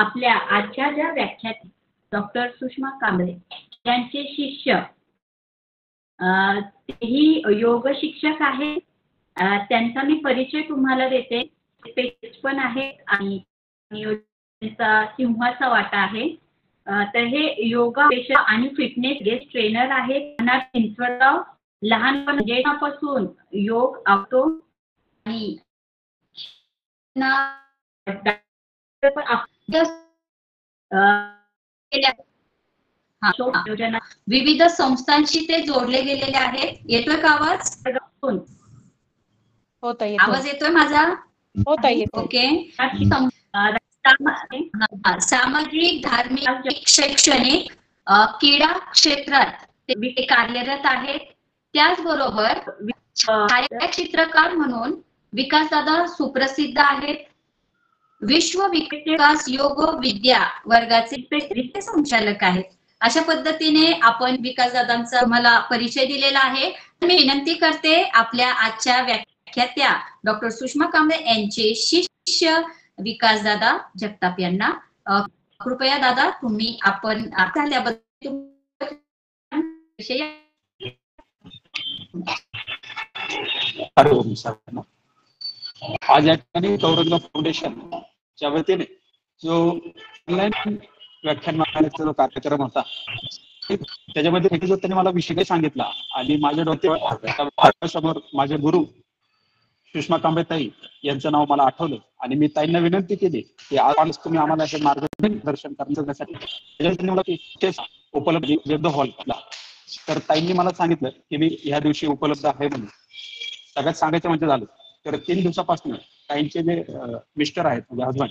आपल्या आजच्या ज्या व्याख्यात डॉक्टर सुषमा कांबळे यांचे शिष्य तेही योग शिक्षक आहेत. त्यांचा मी परिचय तुम्हाला देते. पेज पण आहे आणि नियोजनाचा सिंहाचा वाटा आहे. तर हे योगा आणि फिटनेस गेस्ट ट्रेनर आहेत. चिंचवडगाव. लहानपणापासून योग आवडतो आणि विविध संस्थांशी ते जोडले गेलेले आहेत. येतोय का आवाज? आवाज येतोय माझा? ओके. सामाजिक, धार्मिक, शैक्षणिक, क्रीडा क्षेत्रात ते कार्यरत आहेत. त्याचबरोबर छायाचित्रकार म्हणून विकासदादा सुप्रसिद्ध आहेत. विश्व विकास योग विद्या वर्गाचे संचालक आहेत. अशा पद्धतीने आपण विकासदादांचा मला परिचय दिलेला आहे. मी विनंती करते आपल्या आजच्या व्याख्यात्या डॉक्टर सुषमा कांबळे यांचे शिष्य विकासदादा जगताप यांना कृपया दादा तुम्ही आपण त्याबद्दल आज या ठिकाणी गौरंग फाउंडेशनच्या वतीने जो ऑनलाईन व्याख्यानमालेचा जो कार्यक्रम होता त्याच्यामध्ये त्यांनी मला विषय सांगितला आणि माझ्या डोक्यासमोर माझे गुरु सुषमा कांबळे ताई यांचं नाव मला आठवलं आणि मी ताईंना विनंती केली की आज तुम्ही आम्हाला हे मार्गदर्शन करण्यासाठी त्यांनी मला उपलब्ध हॉल तर ताईंनी मला सांगितलं की मी ह्या दिवशी उपलब्ध आहे म्हणून. सगळ्यात सांगायचं म्हणजे झालं तर 3 दिवसापासून ताईंचे जे मिस्टर आहेत म्हणजे हजबंड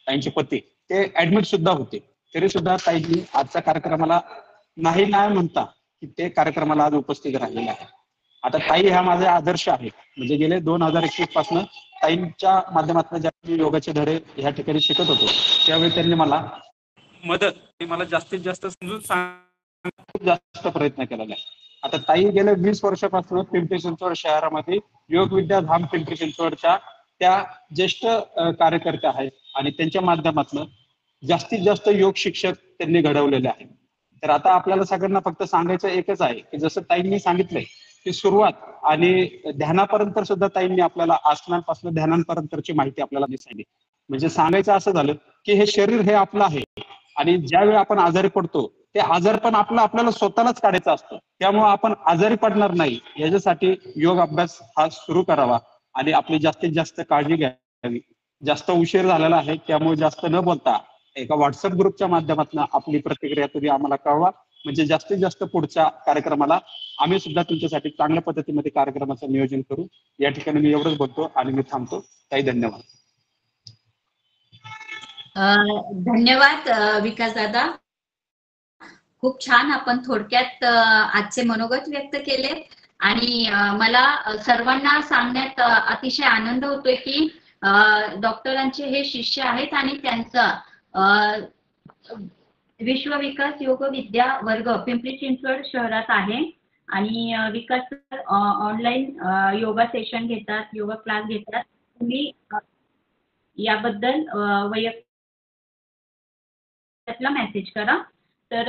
ताईंचे पती ते ऍडमिट सुद्धा होते. तरी सुद्धा ताईंनी आजच्या कार्यक्रमाला नाही म्हणता की ते कार्यक्रमाला आज उपस्थित राहिलेले आहे. आता ताई ह्या माझे आदर्श आहेत. म्हणजे गेले 2021 पासून ताईंच्या माध्यमातून ज्या योगाचे धडे ह्या ठिकाणी शिकत होतो त्यावेळी त्यांनी मला मला जास्तीत जास्त समजून खूप जास्त प्रयत्न केलेला आहे. आता ताई गेल्या 20 वर्षापासून पिंपरी चिंचवड शहरामध्ये योग विद्या धाम पिंपरी चिंचवडच्या त्या ज्येष्ठ कार्यकर्त्या आहेत आणि त्यांच्या माध्यमातून जास्तीत जास्त योग शिक्षक त्यांनी घडवलेले आहेत. तर आता आपल्याला सगळ्यांना फक्त सांगायचं एकच आहे की जसं ताईंनी सांगितलंय की सुरुवात आणि ध्यानापर्यंत सुद्धा ताईंनी आपल्याला आसनांपासून ध्यानांपर्यंतची माहिती आपल्याला सांगितली. म्हणजे सांगायचं असं झालं की हे शरीर हे आपलं आहे आणि ज्यावेळी आपण आजारी पडतो ते आजार पण आपल्याला स्वतःलाच काढायचा असतो. त्यामुळे आपण आजारी पडणार नाही याच्यासाठी योग अभ्यास हा सुरू करावा आणि आपली जास्तीत जास्त काळजी घ्यावी. जास्त उशीर झालेला आहे त्यामुळे जास्त न बोलता एका व्हॉट्सअप ग्रुपच्या माध्यमातून आपली प्रतिक्रिया तुम्ही आम्हाला कळवा. म्हणजे जास्तीत जास्त पुढच्या कार्यक्रमाला आम्ही सुद्धा तुमच्यासाठी चांगल्या पद्धतीमध्ये कार्यक्रमाचं नियोजन करू. या ठिकाणी मी एवढंच बोलतो आणि मी थांबतो. काही धन्यवाद. धन्यवाद विकास दादा. खूप छान आपण थोडक्यात आजचे मनोगत व्यक्त केले आणि मला सर्वांना सांगण्यात अतिशय आनंद होतोय की डॉक्टरांचे हे शिष्य आहेत आणि त्यांचा विश्व विकास योग विद्या वर्ग पिंपरी चिंचवड शहरात आहे आणि विकास ऑनलाईन योगा सेशन घेतात, योगा क्लास घेतात. तुम्ही याबद्दल वैयक्तिक मेसेज करा. तर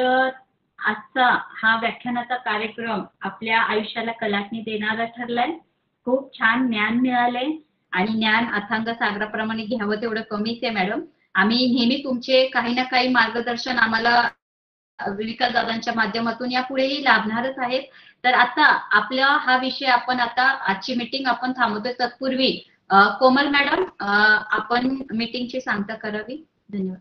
आजचा हा व्याख्यानाचा कार्यक्रम आपल्या आयुष्याला कलाटणी देणारा ठरलाय. खूप छान ज्ञान मिळालंय आणि ज्ञान अथांग सागराप्रमाणे घ्यावं तेवढं कमीच आहे मॅडम. आम्ही नेहमी तुमचे काही ना काही मार्गदर्शन आम्हाला विकास दादांच्या माध्यमातून यापुढेही लाभणारच आहेत. तर आता आपला हा विषय आपण आता आजची मीटिंग आपण थांबवतोय. तत्पूर्वी कोमल मॅडम आपण मीटिंगची सांगता करावी. धन्यवाद.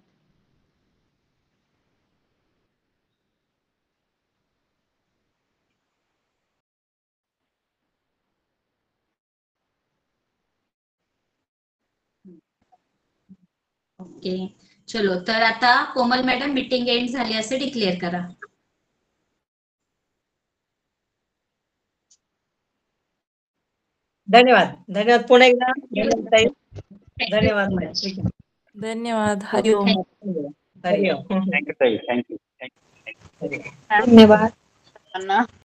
ओके चलो. तर आता कोमल मॅडम मीटिंग एंड झाली असे डिक्लेअर करा. धन्यवाद पुन्हा एकदा धन्यवाद. धन्यवाद. हरिओम. हरिओम. थँक्यू ताई. थँक्यू. धन्यवाद.